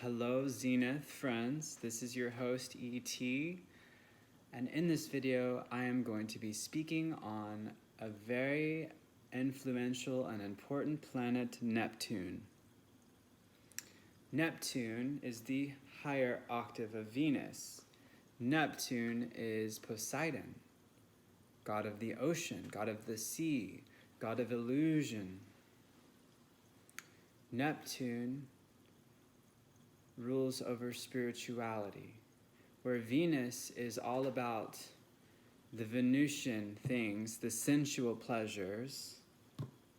Hello Zenith friends, this is your host E.T. and in this video I am going to be speaking on a very influential and important planet, Neptune. Neptune is the higher octave of Venus. Neptune is Poseidon, god of the ocean, god of the sea, god of illusion. Neptune rules over spirituality, where Venus is all about the Venusian things, the sensual pleasures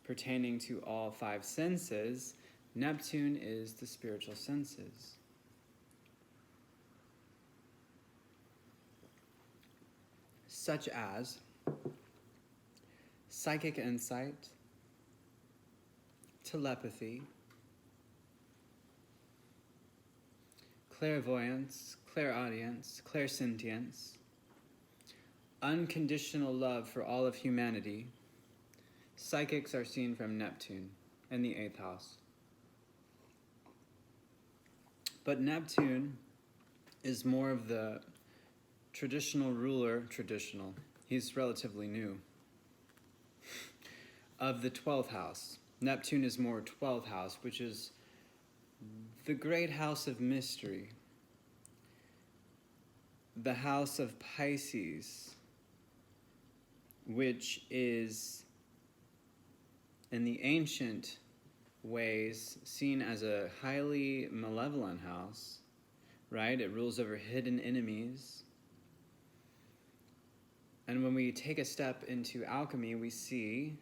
pertaining to all five senses. Neptune is the spiritual senses. Such as psychic insight, telepathy, clairvoyance, clairaudience, clairsentience, unconditional love for all of humanity. Psychics are seen from Neptune in the 8th house. But Neptune is more of the traditional ruler, he's relatively new, of the 12th house. Neptune is more 12th house, which is the great house of mystery, the house of Pisces, which is in the ancient ways seen as a highly malevolent house, right? It rules over hidden enemies. And when we take a step into alchemy, we see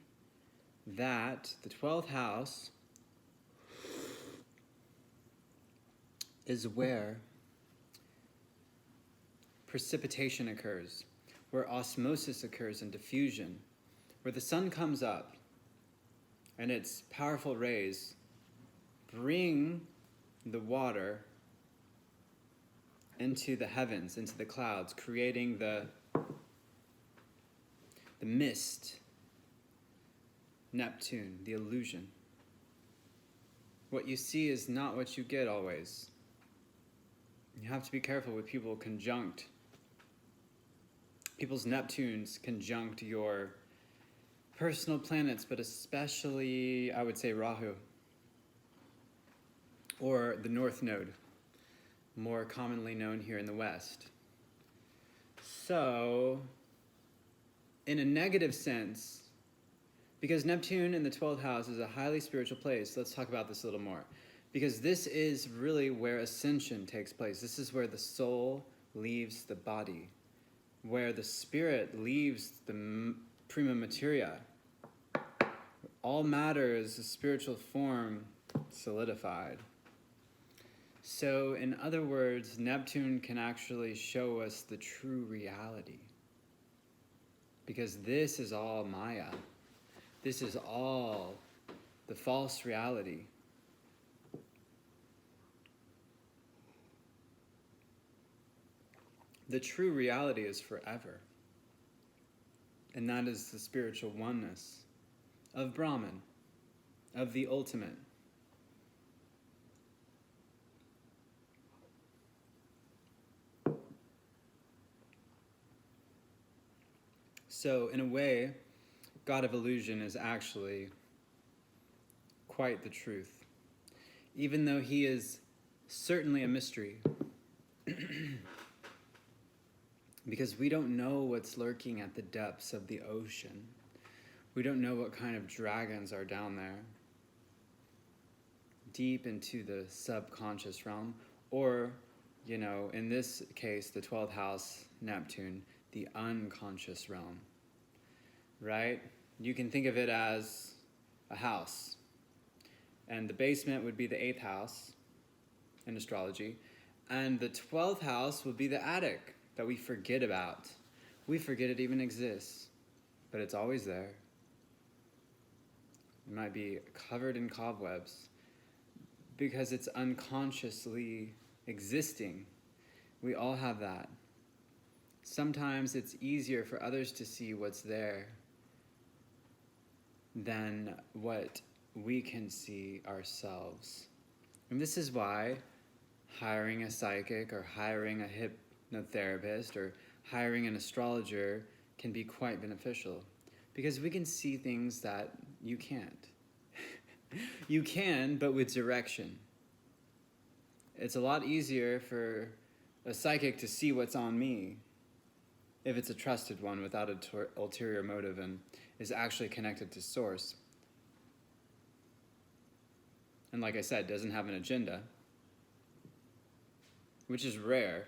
that the 12th house is where precipitation occurs, where osmosis occurs and diffusion, where the sun comes up and its powerful rays bring the water into the heavens, into the clouds, creating the mist, Neptune, the illusion. What you see is not what you get always. You have to be careful with people conjunct. People's Neptunes conjunct your personal planets, but especially, I would say, Rahu, or the North Node, more commonly known here in the West. So, in a negative sense, because Neptune in the 12th house is a highly spiritual place, let's talk about this a little more. Because this is really where ascension takes place. This is where the soul leaves the body, where the spirit leaves the prima materia. All matter is a spiritual form solidified. So, in other words, Neptune can actually show us the true reality. Because this is all Maya. This is all the false reality. The true reality is forever. And that is the spiritual oneness of Brahman, of the ultimate. So, in a way, God of illusion is actually quite the truth. Even though he is certainly a mystery. Because we don't know what's lurking at the depths of the ocean. We don't know what kind of dragons are down there, deep into the subconscious realm, or, in this case, the 12th house, Neptune, the unconscious realm, right? You can think of it as a house, and the basement would be the 8th house in astrology, and the 12th house would be the attic that we forget about. We forget it even exists, but it's always there. It might be covered in cobwebs because it's unconsciously existing. We all have that. Sometimes it's easier for others to see what's there than what we can see ourselves. And this is why hiring a psychic or hiring a hypnotherapist or hiring an astrologer can be quite beneficial, because we can see things that you can't. You can, but with direction. It's a lot easier for a psychic to see what's on me if it's a trusted one without an ulterior motive and is actually connected to source. And like I said, doesn't have an agenda, which is rare.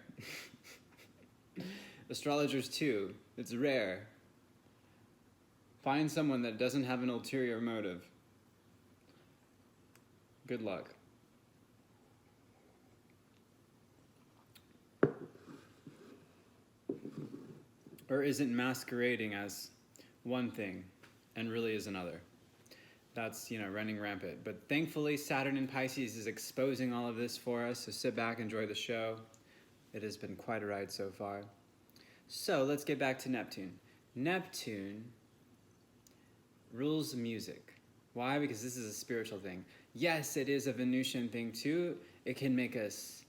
Astrologers too, it's rare. Find someone that doesn't have an ulterior motive. Good luck. Or isn't masquerading as one thing and really is another. That's, running rampant. But thankfully, Saturn in Pisces is exposing all of this for us, so sit back, enjoy the show. It has been quite a ride so far. So let's get back to Neptune. Neptune rules music. Why? Because this is a spiritual thing. Yes, it is a Venusian thing too. It can make us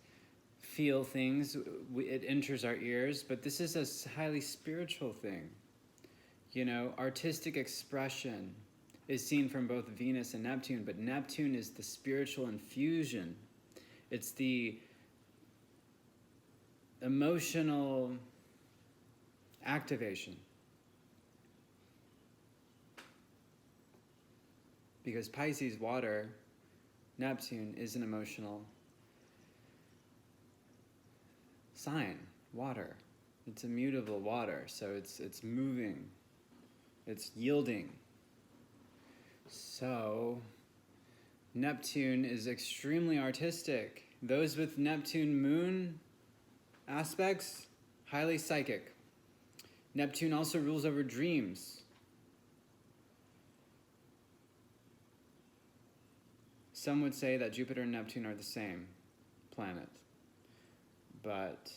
feel things. It enters our ears, but this is a highly spiritual thing. Artistic expression is seen from both Venus and Neptune, but Neptune is the spiritual infusion. It's the emotional activation. Because Pisces water, Neptune is an emotional sign, water. It's immutable water, so it's moving, it's yielding. So Neptune is extremely artistic. Those with Neptune moon aspects, highly psychic. Neptune also rules over dreams. Some would say that Jupiter and Neptune are the same planet, but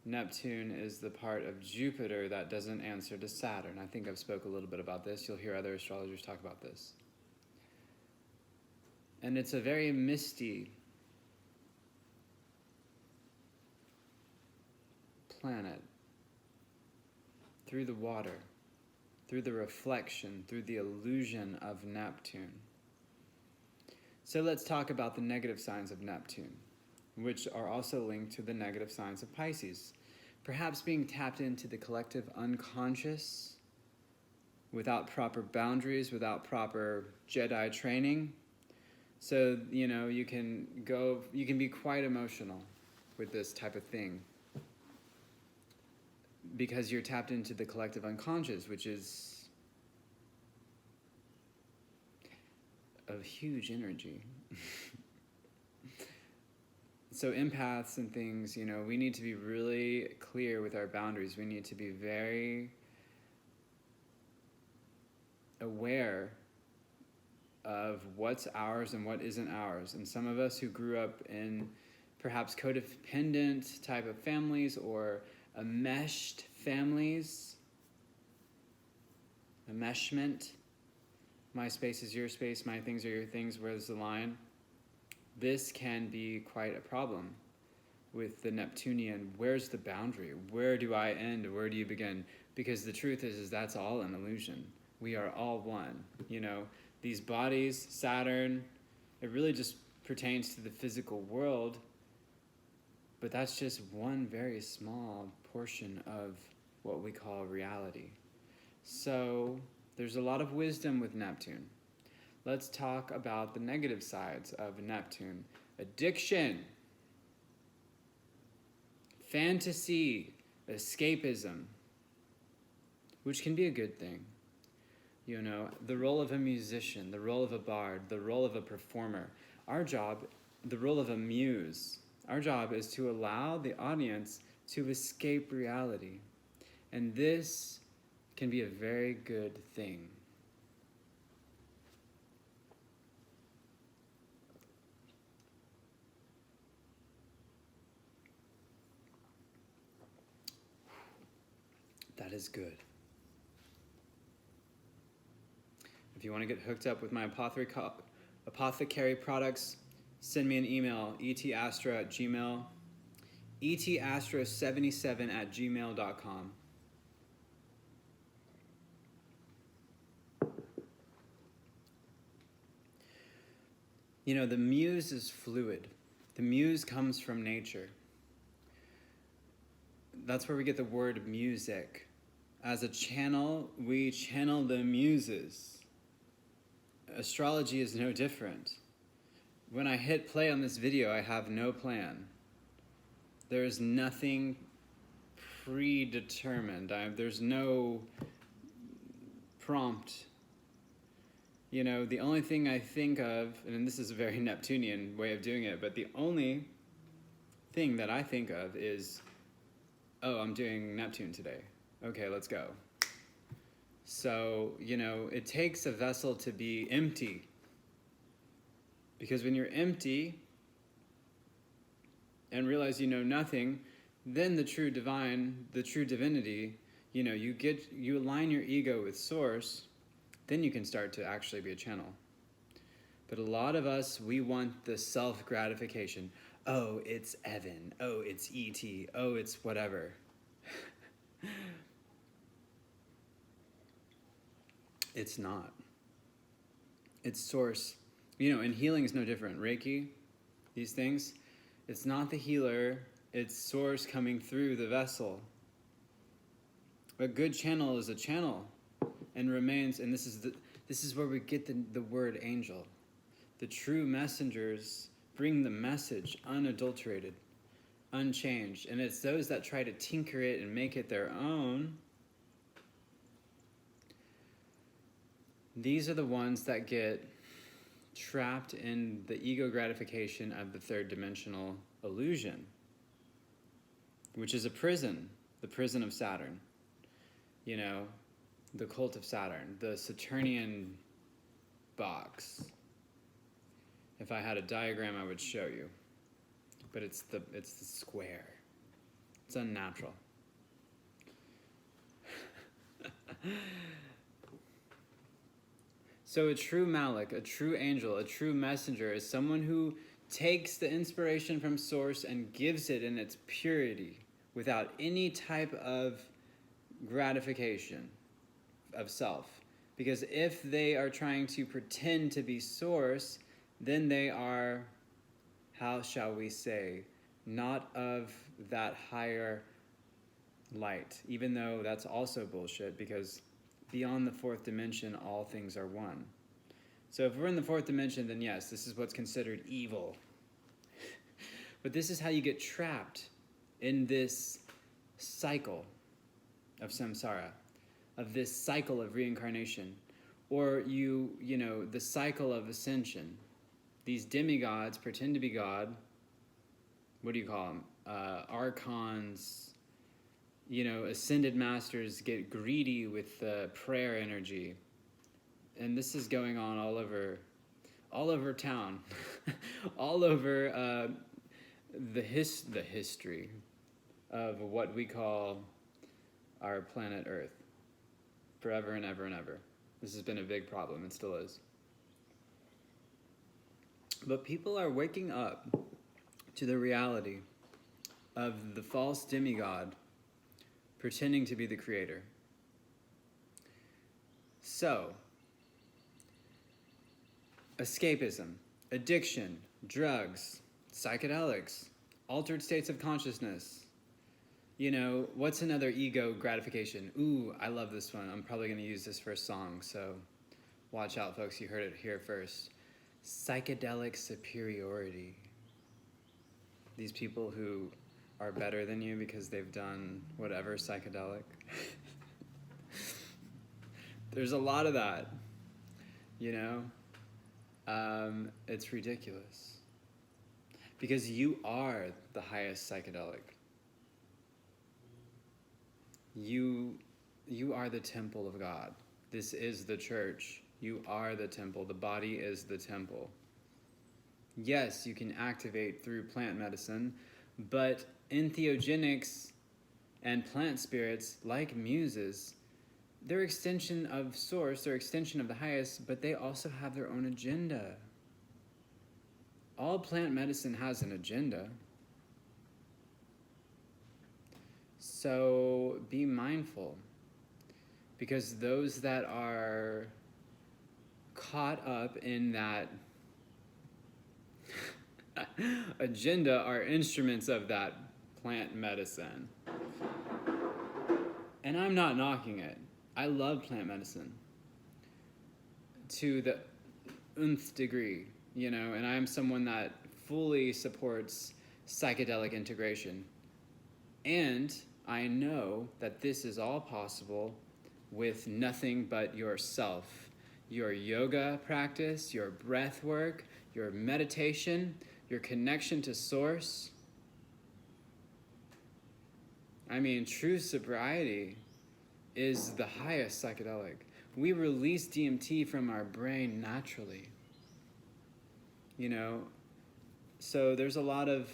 Neptune is the part of Jupiter that doesn't answer to Saturn. I think I've spoke a little bit about this. You'll hear other astrologers talk about this. And it's a very misty planet. Through the water, through the reflection, through the illusion of Neptune. So let's talk about the negative signs of Neptune, which are also linked to the negative signs of Pisces. Perhaps being tapped into the collective unconscious without proper boundaries, without proper Jedi training. So, you can be quite emotional with this type of thing because you're tapped into the collective unconscious, which is of huge energy. So empaths and things, we need to be really clear with our boundaries. We need to be very aware of what's ours and what isn't ours. And some of us who grew up in perhaps codependent type of families or enmeshed families, enmeshment, my space is your space, my things are your things, where's the line? This can be quite a problem with the Neptunian. Where's the boundary? Where do I end? Where do you begin? Because the truth is that's all an illusion. We are all one. These bodies, Saturn, it really just pertains to the physical world, but that's just one very small portion of what we call reality. So there's a lot of wisdom with Neptune. Let's talk about the negative sides of Neptune. Addiction, fantasy, escapism, which can be a good thing. The role of a musician, the role of a bard, the role of a performer. Our job, the role of a muse, our job is to allow the audience to escape reality. And this can be a very good thing. That is good. If you want to get hooked up with my apothecary products, send me an email, etastra@gmail, etastra77@gmail.com. You know, the muse is fluid. The muse comes from nature. That's where we get the word music. As a channel, we channel the muses. Astrology is no different. When I hit play on this video, I have no plan. There is nothing predetermined. There's no prompt. You know, the only thing I think of, and this is a very Neptunian way of doing it, but the only thing that I think of is, oh, I'm doing Neptune today. Okay, let's go. So, you know, it takes a vessel to be empty. Because when you're empty and realize you know nothing, then the true divine, the true divinity, you know, you align your ego with source, then you can start to actually be a channel. But a lot of us, we want the self-gratification. Oh, it's Evan. Oh, it's E.T. Oh, it's whatever. It's not. It's source. You know, and healing is no different. Reiki, these things, it's not the healer, it's source coming through the vessel. A good channel is a channel and remains, and this is where we get the word angel. The true messengers bring the message unadulterated, unchanged, and it's those that try to tinker it and make it their own. These are the ones that get trapped in the ego gratification of the third dimensional illusion, which is a prison, the prison of Saturn. You know, the cult of Saturn, the Saturnian box. If I had a diagram, I would show you. But it's the square. It's unnatural. So a true Malik, a true angel, a true messenger is someone who takes the inspiration from source and gives it in its purity without any type of gratification of self. Because if they are trying to pretend to be source, then they are, how shall we say, not of that higher light, even though that's also bullshit, because beyond the fourth dimension, all things are one. So if we're in the fourth dimension, then yes, this is what's considered evil. But this is how you get trapped in this cycle of samsara, of this cycle of reincarnation, or you know, the cycle of ascension. These demigods pretend to be God. What do you call them? Archons. You know, ascended masters get greedy with the prayer energy. And this is going on all over town, all over the history of what we call our planet Earth, forever and ever and ever. This has been a big problem, it still is. But people are waking up to the reality of the false demigod pretending to be the creator. So, escapism, addiction, drugs, psychedelics, altered states of consciousness. You know, what's another ego gratification? Ooh, I love this one. I'm probably going to use this for a song, so watch out, folks. You heard it here first. Psychedelic superiority. These people who are better than you because they've done whatever psychedelic. There's a lot of that, you know? It's ridiculous. Because you are the highest psychedelic. You are the temple of God. This is the church. You are the temple. The body is the temple. Yes, you can activate through plant medicine, but entheogenics and plant spirits, like muses, they're extension of source, they're extension of the highest, but they also have their own agenda. all plant medicine has an agenda. So be mindful, because those that are caught up in that agenda are instruments of that plant medicine. And I'm not knocking it. I love plant medicine to the nth degree, you know, and I'm someone that fully supports psychedelic integration. And I know that this is all possible with nothing but yourself. Your yoga practice, your breath work, your meditation, your connection to source. I mean, true sobriety is the highest psychedelic. We release DMT from our brain naturally. You know, so there's a lot of,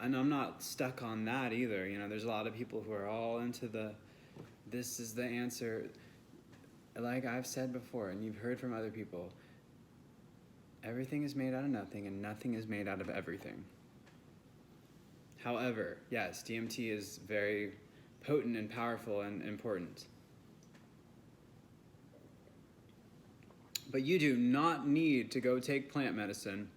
and I'm not stuck on that either, you know, there's a lot of people who are all into this is the answer. Like I've said before, and you've heard from other people, everything is made out of nothing, and nothing is made out of everything. However, yes, DMT is very potent and powerful and important. But you do not need to go take plant medicine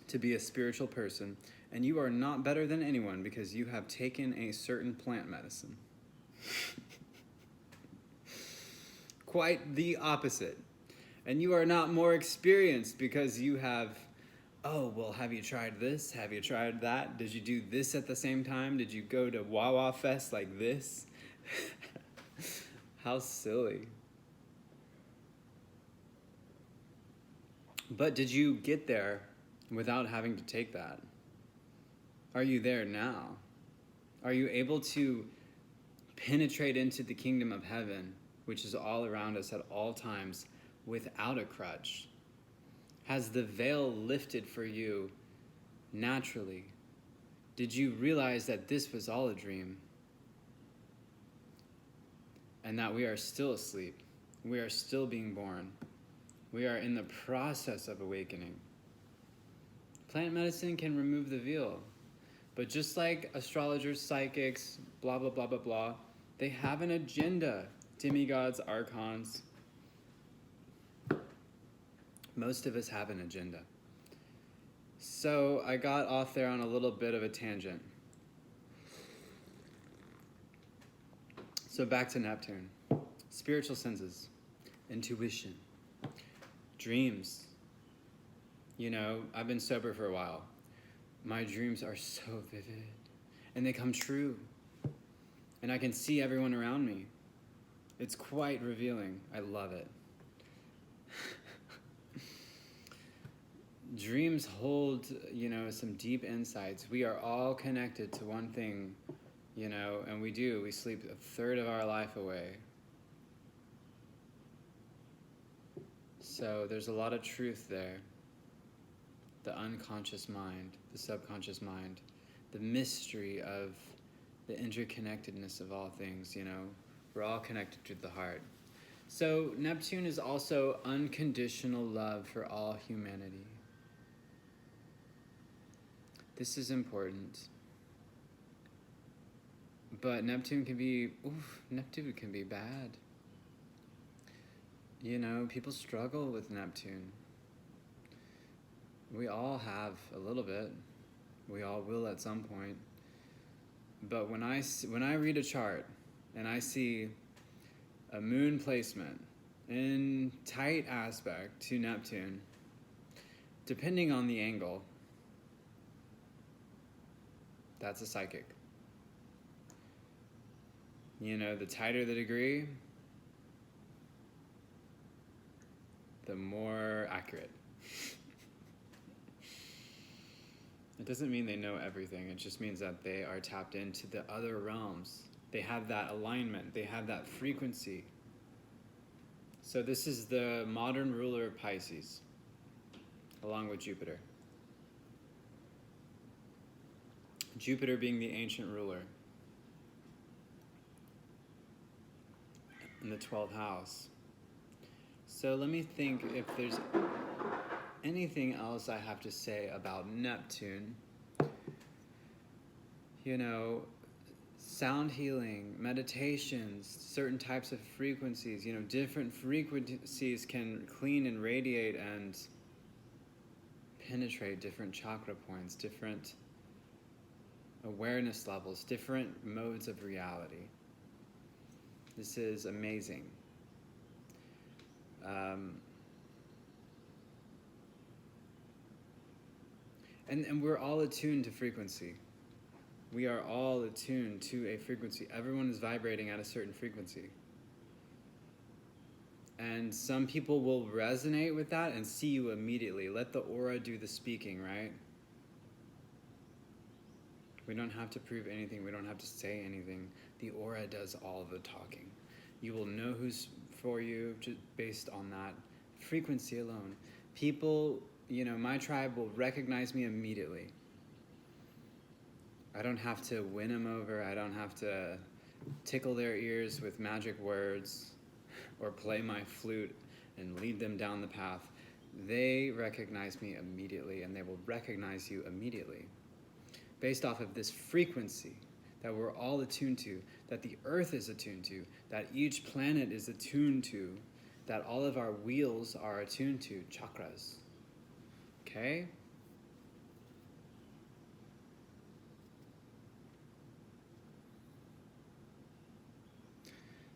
to be a spiritual person, and you are not better than anyone because you have taken a certain plant medicine. Quite the opposite. And you are not more experienced because you have, oh, well, have you tried this? Have you tried that? Did you do this at the same time? Did you go to Wawa Fest like this? How silly. But did you get there without having to take that? Are you there now? Are you able to penetrate into the kingdom of heaven, which is all around us at all times, without a crutch? Has the veil lifted for you naturally? Did you realize that this was all a dream? And that we are still asleep. We are still being born. We are in the process of awakening. Plant medicine can remove the veil. But just like astrologers, psychics, blah, blah, blah, blah, blah, they have an agenda. Demigods, archons. Most of us have an agenda. So I got off there on a little bit of a tangent. So back to Neptune. Spiritual senses, intuition, dreams. You know, I've been sober for a while. My dreams are so vivid, and they come true. And I can see everyone around me. It's quite revealing. I love it. Dreams hold, you know, some deep insights. We are all connected to one thing, you know, and we sleep a third of our life away. So there's a lot of truth there. The unconscious mind, the subconscious mind, the mystery of the interconnectedness of all things, you know. We're all connected to the heart. So Neptune is also unconditional love for all humanity. This is important. But Neptune can be bad. You know, people struggle with Neptune. We all have a little bit. We all will at some point. But when I read a chart and I see a moon placement in tight aspect to Neptune, depending on the angle, that's a psychic. You know, the tighter the degree, the more accurate. It doesn't mean they know everything. It just means that they are tapped into the other realms. They have that alignment. They have that frequency. So this is the modern ruler of Pisces, along with Jupiter. Jupiter being the ancient ruler in the 12th house. So let me think if there's anything else I have to say about Neptune, sound healing, meditations, certain types of frequencies, different frequencies can clean and radiate and penetrate different chakra points, different awareness levels, different modes of reality. This is amazing. And we're all attuned to frequency. We are all attuned to a frequency. Everyone is vibrating at a certain frequency. And some people will resonate with that and see you immediately. Let the aura do the speaking, right? We don't have to prove anything. We don't have to say anything. The aura does all the talking. You will know who's for you just based on that frequency alone. People, my tribe will recognize me immediately. I don't have to win them over. I don't have to tickle their ears with magic words or play my flute and lead them down the path. They recognize me immediately, and they will recognize you immediately. Based off of this frequency that we're all attuned to, that the earth is attuned to, that each planet is attuned to, that all of our wheels are attuned to, chakras. Okay?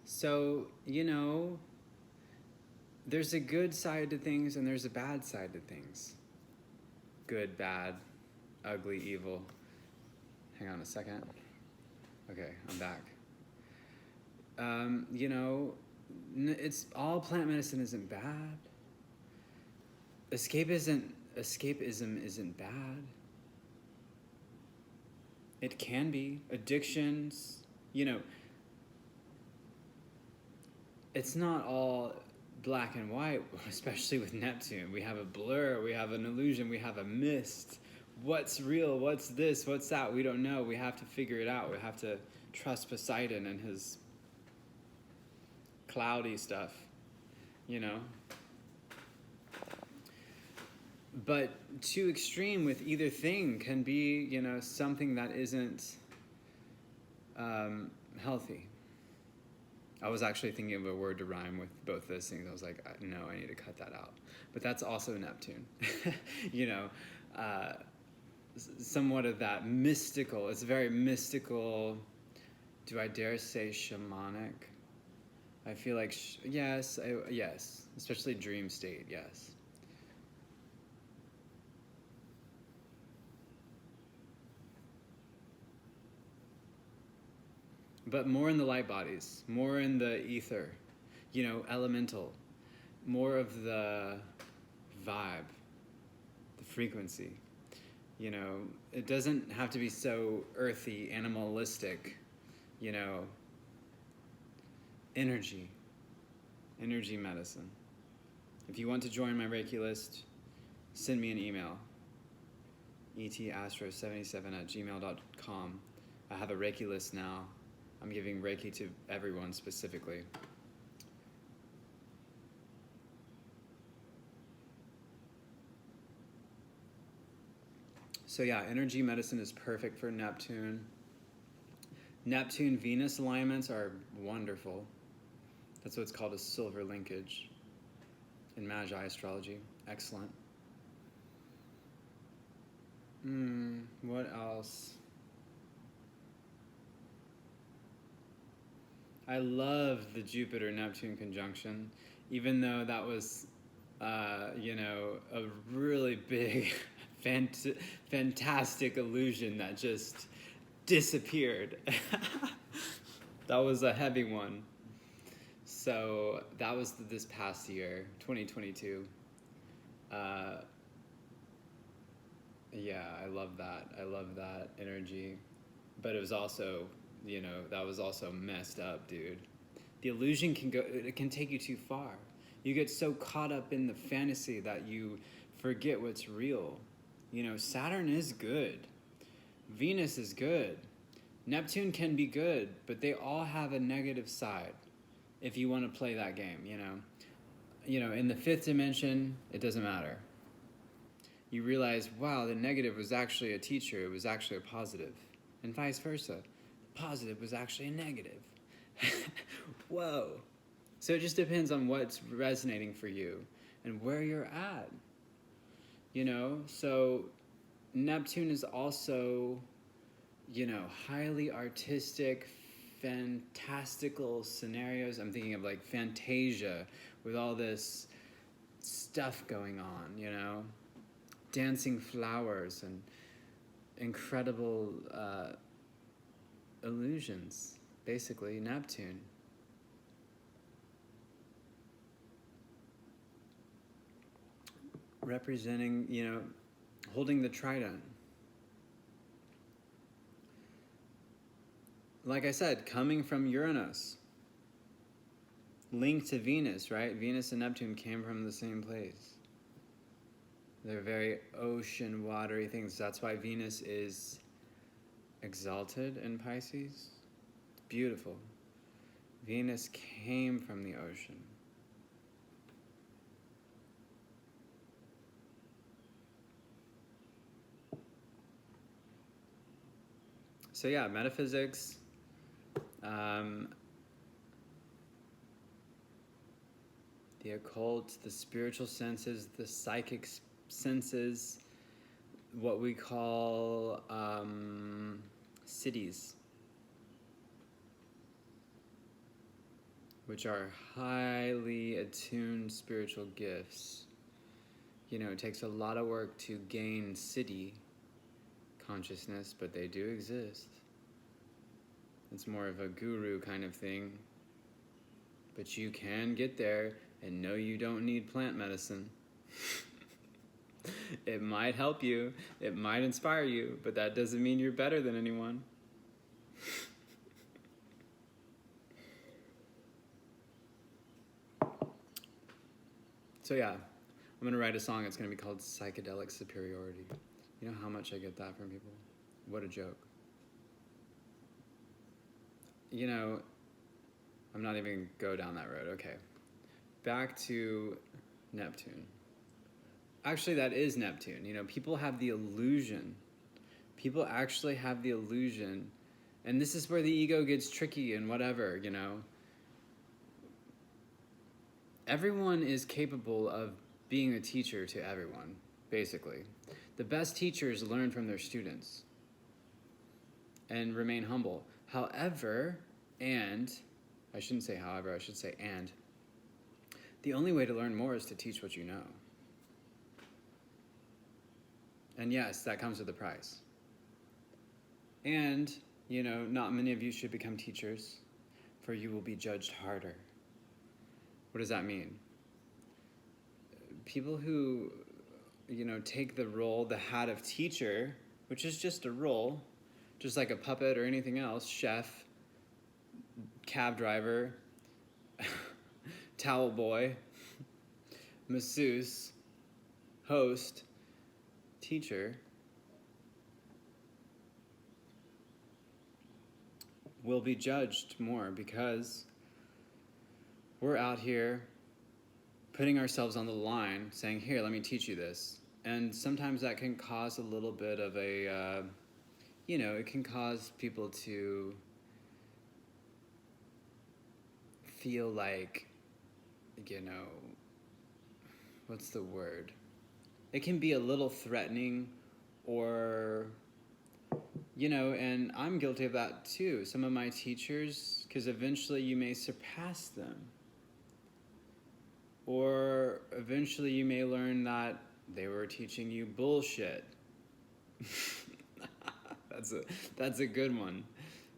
So, there's a good side to things and there's a bad side to things. Good, bad, ugly, evil. Hang on a second. Okay, I'm back. It's all plant medicine isn't bad. Escapism isn't bad. It can be. Addictions, it's not all black and white, especially with Neptune. We have a blur, we have an illusion, we have a mist. What's real? What's this? What's that? We don't know. We have to figure it out. We have to trust Poseidon and his cloudy stuff, But too extreme with either thing can be, something that isn't healthy. I was actually thinking of a word to rhyme with both those things. I was like, no, I need to cut that out. But that's also Neptune. Somewhat of that mystical. It's very mystical. Do I dare say shamanic? I feel like, yes, especially dream state, yes. But more in the light bodies, more in the ether, elemental, more of the vibe, the frequency. It doesn't have to be so earthy, animalistic, energy medicine. If you want to join my Reiki list, send me an email, etastro77@gmail.com. I have a Reiki list now. I'm giving Reiki to everyone specifically. So yeah, energy medicine is perfect for Neptune. Neptune-Venus alignments are wonderful. That's what's called a silver linkage in Magi astrology. Excellent. What else? I love the Jupiter-Neptune conjunction, even though that was, a really big, fantastic illusion that just disappeared. That was a heavy one. So that was this past year, 2022. I love that. I love that energy. But it was also, that was also messed up, dude. The illusion it can take you too far. You get so caught up in the fantasy that you forget what's real. Saturn is good. Venus is good. Neptune can be good, but they all have a negative side if you want to play that game, in the fifth dimension, it doesn't matter. you realize, wow, the negative was actually a teacher, it was actually a positive, and vice versa. The positive was actually a negative. Whoa. So it just depends on what's resonating for you and where you're at. You know, so Neptune is also, you know, highly artistic, fantastical scenarios. I'm thinking of like Fantasia with all this stuff going on, you know, dancing flowers and incredible illusions, basically, Neptune. Representing, you know, holding the trident. Like I said, coming from Uranus, linked to Venus, right? Venus and Neptune came from the same place. They're very ocean, watery things. That's why Venus is exalted in Pisces. It's beautiful. Venus came from the ocean. So yeah, metaphysics, the occult, the spiritual senses, the psychic senses, what we call cities, which are highly attuned spiritual gifts. You know, it takes a lot of work to gain city consciousness, but they do exist. It's more of a guru kind of thing. But you can get there, and no, you don't need plant medicine. It might help you, it might inspire you, but that doesn't mean you're better than anyone. So yeah, I'm gonna write a song. It's gonna be called Psychedelic Superiority. You know how much I get that from people? What a joke. You know, I'm not even gonna go down that road. Okay. Back to Neptune. Actually, that is Neptune. You know, people have the illusion. People actually have the illusion. And this is where the ego gets tricky and whatever, you know. Everyone is capable of being a teacher to everyone, basically. The best teachers learn from their students and remain humble. However, and, I shouldn't say however, I should say and, the only way to learn more is to teach what you know. And yes, that comes with a price. And, you know, not many of you should become teachers, for you will be judged harder. What does that mean? People who, you know, take the role, the hat of teacher, which is just a role, just like a puppet or anything else, chef, cab driver, towel boy, masseuse, host, teacher, will be judged more because we're out here putting ourselves on the line, saying, here, let me teach you this. And sometimes that can cause a little bit of a, you know, it can cause people to feel like, you know, what's the word? It can be a little threatening or, you know, and I'm guilty of that too. Some of my teachers, because eventually you may surpass them. Or eventually you may learn that they were teaching you bullshit. That's a good one.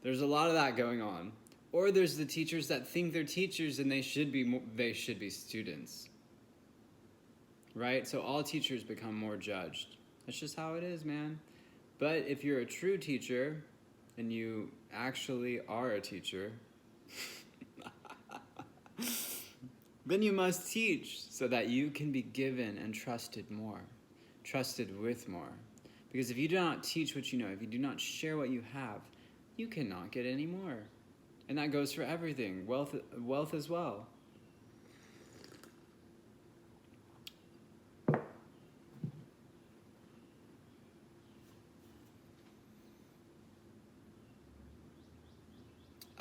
There's a lot of that going on. Or there's the teachers that think they're teachers and they should be students. Right? So all teachers become more judged. That's just how it is, man. But if you're a true teacher and you actually are a teacher, then you must teach so that you can be given and trusted more, trusted with more. Because if you do not teach what you know, if you do not share what you have, you cannot get any more. And that goes for everything, wealth as well.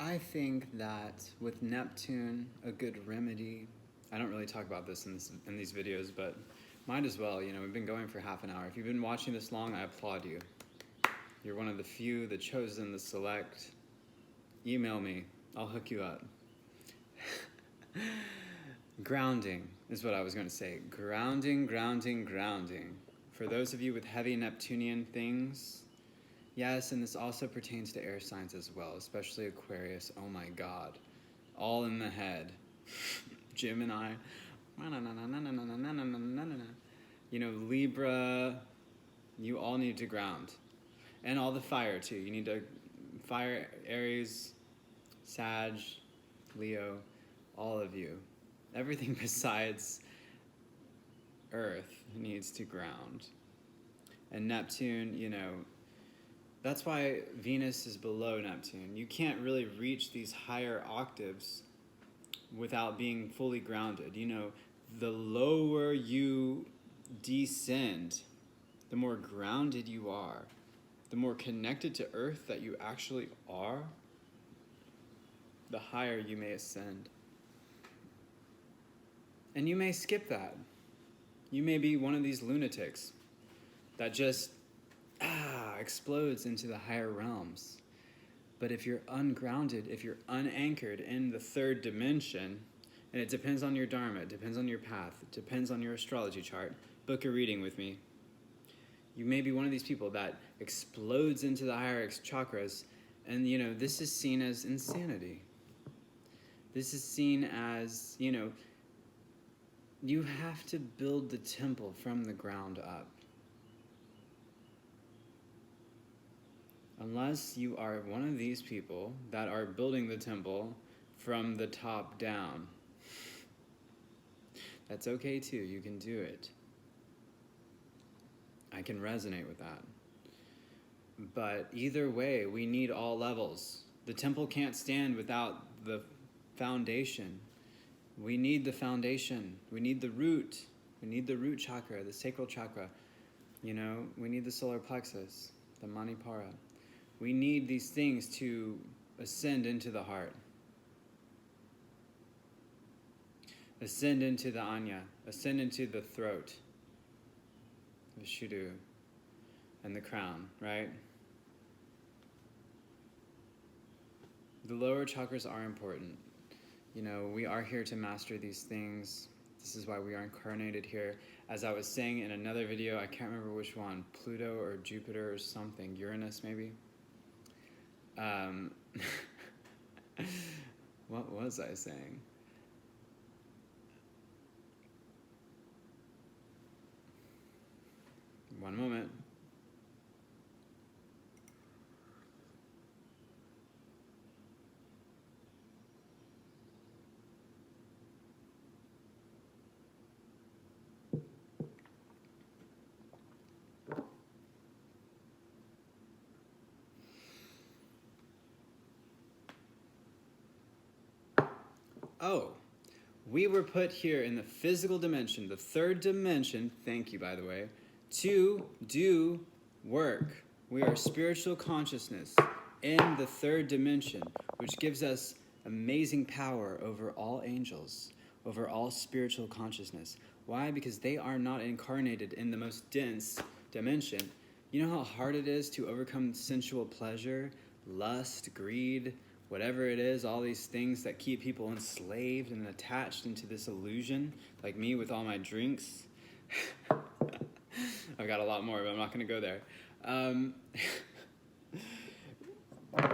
I think that with Neptune, a good remedy, I don't really talk about this in these videos, but might as well. You know, we've been going for half an hour. If you've been watching this long, I applaud you. You're one of the few, the chosen, the select. Email me. I'll hook you up. Grounding is what I was going to say. Grounding, grounding, grounding. For those of you with heavy Neptunian things, yes, and this also pertains to air signs as well, especially Aquarius. Oh my God. All in the head. Gemini. You know, Libra. You all need to ground. And all the fire too. You need to fire, Aries, Sag, Leo, all of you. Everything besides Earth needs to ground. And Neptune, you know, that's why Venus is below Neptune. You can't really reach these higher octaves without being fully grounded. You know, the lower you descend, the more grounded you are, the more connected to Earth that you actually are, the higher you may ascend. And you may skip that. You may be one of these lunatics that just explodes into the higher realms. But if you're ungrounded, if you're unanchored in the third dimension, and it depends on your dharma, it depends on your path, it depends on your astrology chart, book a reading with me. You may be one of these people that explodes into the higher chakras, and you know, this is seen as insanity. This is seen as, you know, you have to build the temple from the ground up. Unless you are one of these people that are building the temple from the top down. That's okay too, you can do it. I can resonate with that. But either way, we need all levels. The temple can't stand without the foundation. We need the foundation. We need the root. We need the root chakra, the sacral chakra. You know, we need the solar plexus, the manipura. We need these things to ascend into the heart. Ascend into the anya. Ascend into the throat. The shudu. And the crown, right? The lower chakras are important. You know, we are here to master these things. This is why we are incarnated here. As I was saying in another video, I can't remember which one, Pluto or Jupiter or something, Uranus maybe. What was I saying? One moment. Oh, we were put here in the physical dimension, the third dimension, thank you by the way, to do work. We are spiritual consciousness in the third dimension, which gives us amazing power over all angels, over all spiritual consciousness. Why? Because they are not incarnated in the most dense dimension. You know how hard it is to overcome sensual pleasure, lust, greed, whatever it is, all these things that keep people enslaved and attached into this illusion, like me with all my drinks. I've got a lot more, but I'm not going to go there.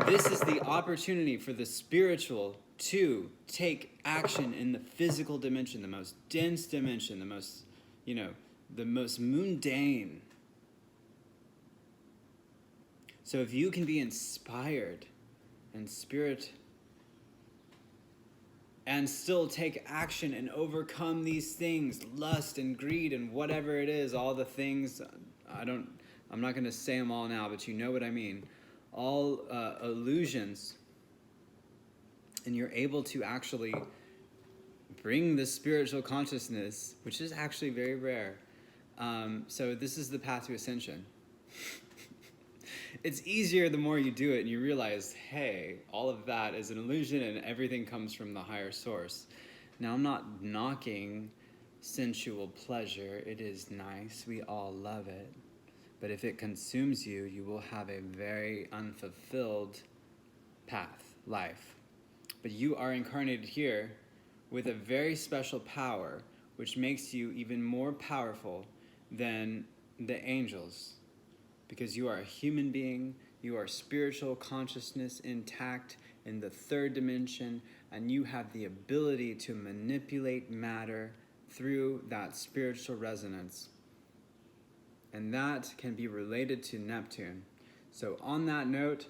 This is the opportunity for the spiritual to take action in the physical dimension, the most dense dimension, the most, you know, the most mundane. So if you can be inspired and spirit and still take action and overcome these things, lust and greed and whatever it is, all the things, I'm not going to say them all now, but you know what I mean, all illusions, and you're able to actually bring the spiritual consciousness, which is actually very rare. So this is the path to ascension. it's easier the more you do it and you realize, hey, all of that is an illusion and everything comes from the higher source. Now, I'm not knocking sensual pleasure. It is nice. We all love it. But if it consumes you, you will have a very unfulfilled path, life. But you are incarnated here with a very special power, which makes you even more powerful than the angels. Because you are a human being, you are spiritual consciousness intact in the third dimension, and you have the ability to manipulate matter through that spiritual resonance. And that can be related to Neptune. So on that note,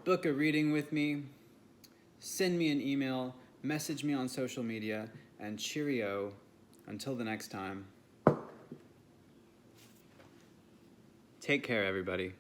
book a reading with me, send me an email, message me on social media, and cheerio until the next time. Take care, everybody.